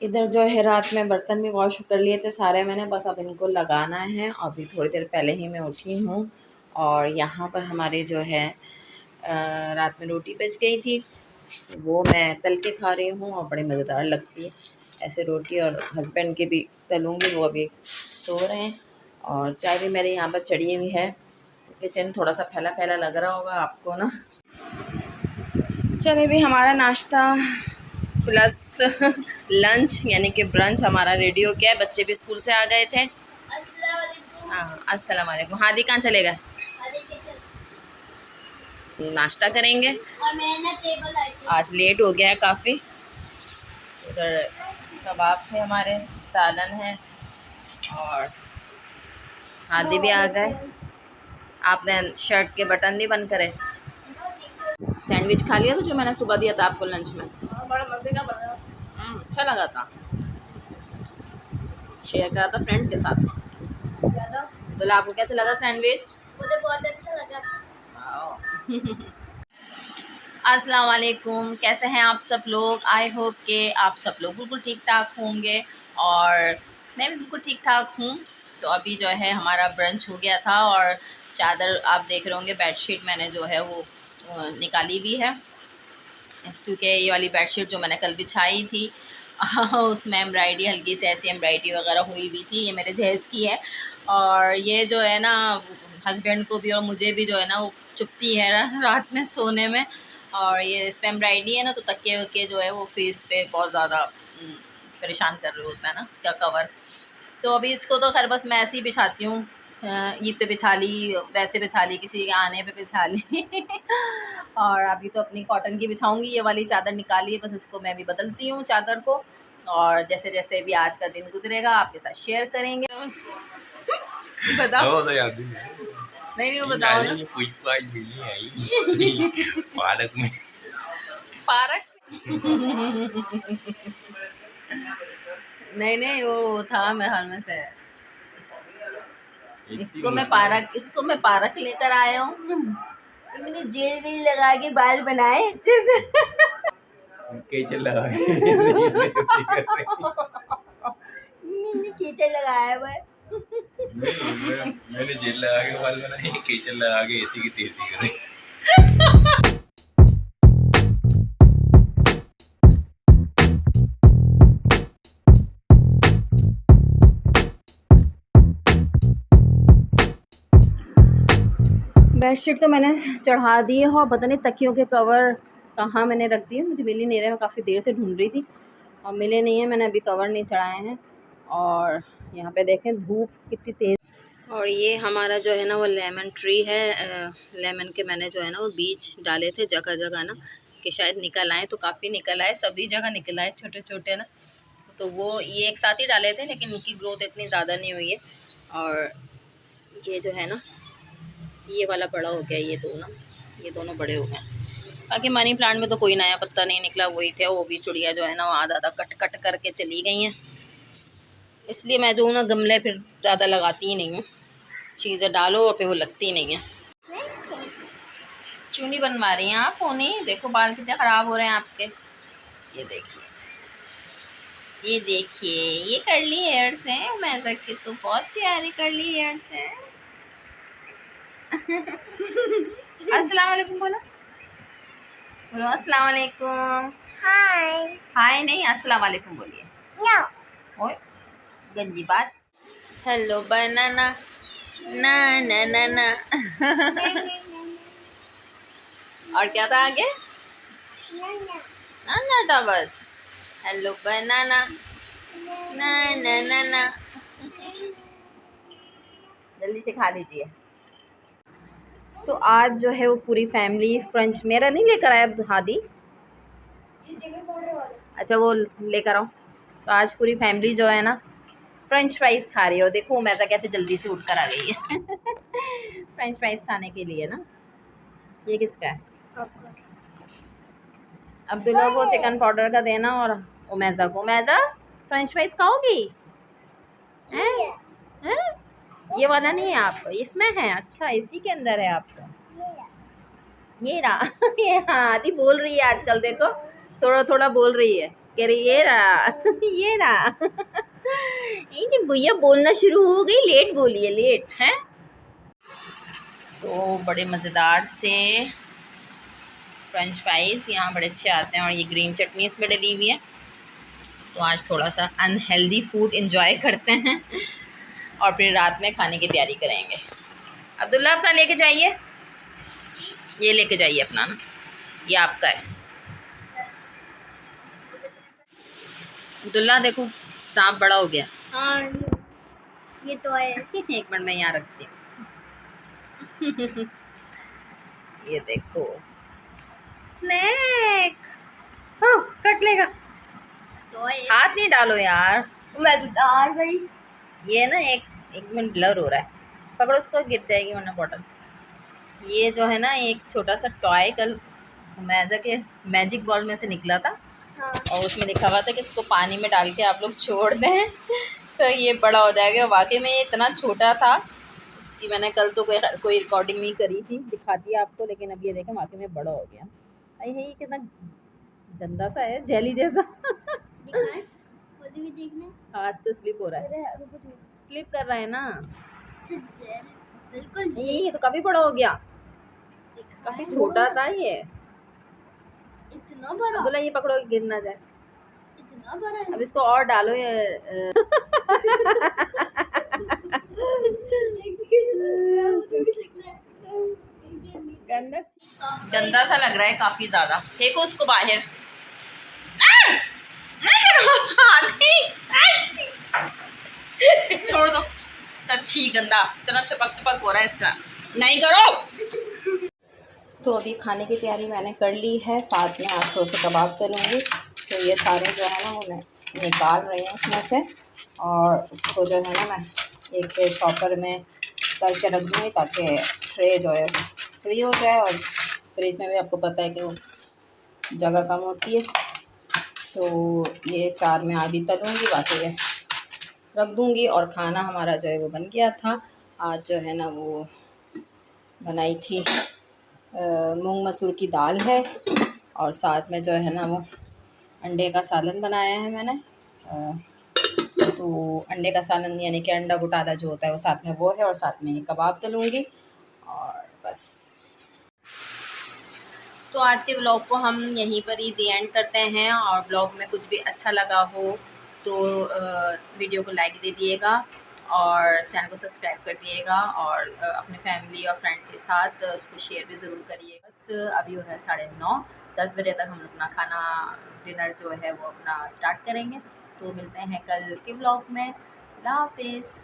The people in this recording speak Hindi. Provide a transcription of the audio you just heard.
इधर जो है रात में बर्तन भी वॉश कर लिए थे सारे मैंने, बस अब इनको लगाना है। अभी थोड़ी देर पहले ही मैं उठी हूँ। और यहाँ पर हमारे जो है रात में रोटी बच गई थी, वो मैं तल के खा रही हूँ और बड़ी मज़ेदार लगती है ऐसे रोटी। और हस्बैंड के भी तलूँगी, वो अभी सो रहे हैं। और चाय भी मेरे यहाँ पर चढ़ी हुई है। किचन थोड़ा सा फैला फैला लग रहा होगा आपको ना। चलिए भी हमारा नाश्ता प्लस लंच यानी कि ब्रंच हमारा रेडी हो गया है। बच्चे भी स्कूल से आ गए थे। हाँ, अस्सलाम वालेकुम। हादी कहाँ चले गए? नाश्ता करेंगे। और मैं ना टेबल आज लेट हो गया है काफ़ी। उधर कबाब थे हमारे, सालन है और हादी भी आ गए। आपने शर्ट के बटन नहीं बंद करे। सैंडविच खा लिया था जो मैंने सुबह दिया था आपको लंच में। बड़ा मजे का बना। अच्छा लगा था, शेयर करा था फ्रेंड के साथ। तो आपको कैसे लगा सैंडविच? मुझे बहुत अच्छा लगा। अस्सलाम वालेकुम, कैसे हैं आप सब लोग? आई होप के आप सब लोग बिल्कुल ठीक ठाक होंगे और मैं भी बिल्कुल ठीक ठाक हूँ। तो अभी जो है हमारा ब्रंच हो गया था और चादर आप देख रहे होंगे, बेडशीट मैंने जो है वो निकाली भी है, क्योंकि ये वाली बेडशीट जो मैंने कल बिछाई थी उसमें एम्ब्रॉयडरी, हल्की सी ऐसी एम्ब्रॉयडरी वगैरह हुई हुई थी। ये मेरे जहेज़ की है और ये जो है ना हस्बैंड को भी और मुझे भी जो है ना वो चुभती है रात में सोने में। और ये इस पर एम्ब्रॉयडरी है ना, तो तकिए वकिए जो है वो फेस पे बहुत ज़्यादा परेशान कर रहे होता है ना इसका कवर। तो अभी इसको तो खैर बस मैं ऐसे ही बिछाती हूँ, ईद पे बिछा ली, वैसे बिछा ली, किसी के आने पे बिछा ली और अभी तो अपनी कॉटन की बिछाऊंगी। ये वाली चादर निकाली है, बस इसको मैं भी बदलती हूँ चादर को। और जैसे जैसे भी आज का दिन गुजरेगा आपके साथ शेयर करेंगे। बताओ। नहीं वो बताओ ना। पार्क में। पार्क नहीं वो था मैं हाल में से। इसको मैं पार्क लेकर आया हूँ। मैंने जेल वेल लगा के बाल बनाए अच्छे से। कीचड़ लगा कीचड़ लगाया हुआ है। मैंने जेल लगा के बाल बनाए, कीचड़ लगा के एसी की तेजी करे। बेडशीट तो मैंने चढ़ा दी है और पता नहीं तकियों के कवर कहाँ मैंने रख दिए, मुझे मिल ही नहीं रहे। मैं काफ़ी देर से ढूंढ रही थी और मिले नहीं है। मैंने अभी कवर नहीं चढ़ाए हैं। और यहाँ पे देखें धूप कितनी तेज़। और ये हमारा जो है ना वो लेमन ट्री है। लेमन के मैंने जो है ना वो बीज डाले थे जगह जगह ना, कि शायद निकल आए, तो काफ़ी निकल आए, सभी जगह निकल आए छोटे छोटे ना। तो वो ये एक साथ ही डाले थे, लेकिन इनकी ग्रोथ इतनी ज़्यादा नहीं हुई है। और ये जो है ना ये वाला बड़ा हो गया, ये दोनों बड़े हो गए। बाकी मनी प्लांट में तो कोई नया पत्ता नहीं निकला, वही थे। वो भी चिड़िया जो है ना वो आधा आधा कट कट करके चली गई हैं। इसलिए मैं जो हूँ ना गमले फिर ज़्यादा लगाती ही नहीं हूँ, चीज़ें डालो और फिर वो लगती नहीं है। चूनी बनवा रही हैं आप? होनी देखो बाल कितने ख़राब हो रहे हैं आपके। ये देखिए, ये देखिए, ये कर्ली हेयर्स हैं मैज़ा के, तो बहुत प्यारे कर्ली हेयर्स हैं। अस्सलाम वालेकुम बोलो, बोलो अस्सलाम वालेकुम। हाय। हाय नहीं, अस्सलाम वालेकुम बोलिए। नो। ओए गंदी बात। हेलो बनाना ना ना ना ना। और क्या था आगे? ना ना था बस। हेलो बनाना ना ना ना ना। जल्दी से खा लीजिए। तो आज जो है वो पूरी फैमिली फ्रेंच, मेरा नहीं लेकर आया हादी, अच्छा वो लेकर आओ। तो आज पूरी फैमिली जो है ना फ्रेंच फ्राइज़ खा रही हो। देखो मैज़ा कैसे जल्दी से उठ कर आ गई है फ्रेंच फ्राइज़ खाने के लिए ना। ये किसका है? अब्दुल्ला को चिकन पाउडर का देना और उमैज़ा को। उमैज़ा फ्रेंच फ्राइज़ खाओगी? हैं? हैं? ये वाला नहीं है आपका, इसमें है? अच्छा इसी के अंदर है आपका। ये रहा ये हाँ आदि बोल रही है आजकल, देखो थोड़ा थोड़ा बोल रही है। कह रही ये रहा ये रहा। ये जब गुड़िया बोलना शुरू हो गई, लेट बोलिए, लेट है। तो बड़े मज़ेदार से फ्रेंच फ्राइज़ यहाँ बड़े अच्छे आते हैं और ये ग्रीन चटनी इसमें डली हुई है। तो आज थोड़ा सा अनहेल्दी फूड एंजॉय करते हैं और फिर रात में खाने की तैयारी करेंगे। अब्दुल्ला अपना लेके जाइए, ये लेके जाइए अपना ना, ये आपका है। अब्दुल्ला देखो सांप बड़ा हो गया। हाँ ये तो है। एक मिनट में यहाँ रखती हूँ। ये देखो स्नैक, कट लेगा। तो है। हाथ नहीं डालो यार। मैं तो डाल गई। ये ना एक मिनट ब्लर हो रहा है, पकड़ो उसको, गिर जाएगी वरना बॉटल। ये जो है ना एक छोटा सा टॉय कल मैजा के मैजिक बॉल में से निकला था। हाँ। और उसमें लिखा हुआ था कि इसको पानी में डाल के आप लोग छोड़ दें तो ये बड़ा हो जाएगा। वाकई में ये इतना छोटा था, इसकी मैंने कल तो कोई रिकॉर्डिंग नहीं करी थी, दिखाती है आपको, लेकिन अब ये देखें वाकई में बड़ा हो गया। अरे ये कितना गंदा सा है, जेली जैसा। हाथ तो स्लिप हो रहा है, स्लिप कर रहा है ना। बिल्कुल ये तो काफी बड़ा हो गया, काफी छोटा था ये। इतना बड़ा। अब्दुल्ला ये पकड़ो गिर ना जाए। इतना बड़ा है। अब इसको और डालो ये गंदा गंदा सा लग रहा है काफी ज्यादा। फेंको उसको बाहर। छोड़ दो तब। छी गंदा, इतना चपक चपक हो रहा है इसका, नहीं करो। तो अभी खाने की तैयारी मैंने कर ली है, साथ में आज थोड़े से कबाब तलूँगी। तो ये सारे जो है ना वो मैं निकाल रही हूँ उसमें से, और उसको जो है ना मैं एक शॉपर में करके रख दूँगी ताकि ट्रे जो है फ्री हो जाए। और फ्रिज में भी आपको पता है कि वो जगह कम होती है। तो ये 4 मैं अभी तलूँगी, बाकी ये रख दूँगी। और खाना हमारा जो है वो बन गया था। आज जो है ना वो बनाई थी मूंग मसूर की दाल है, और साथ में जो है ना वो अंडे का सालन बनाया है मैंने। तो अंडे का सालन यानी कि अंडा घोटाला जो होता है वो साथ में वो है, और साथ में कबाब तलूँगी और बस। तो आज के ब्लॉग को हम यहीं पर ही दी एंड करते हैं। और ब्लॉग में कुछ भी अच्छा लगा हो तो वीडियो को लाइक दे दिएगा और चैनल को सब्सक्राइब कर दिएगा, और अपने फैमिली और फ्रेंड के साथ उसको शेयर भी ज़रूर करिए। बस अभी हो है 9:30, 10 बजे तक हम अपना खाना डिनर जो है वो अपना स्टार्ट करेंगे। तो मिलते हैं कल के ब्लॉग में। अल्लाह हाफिज़।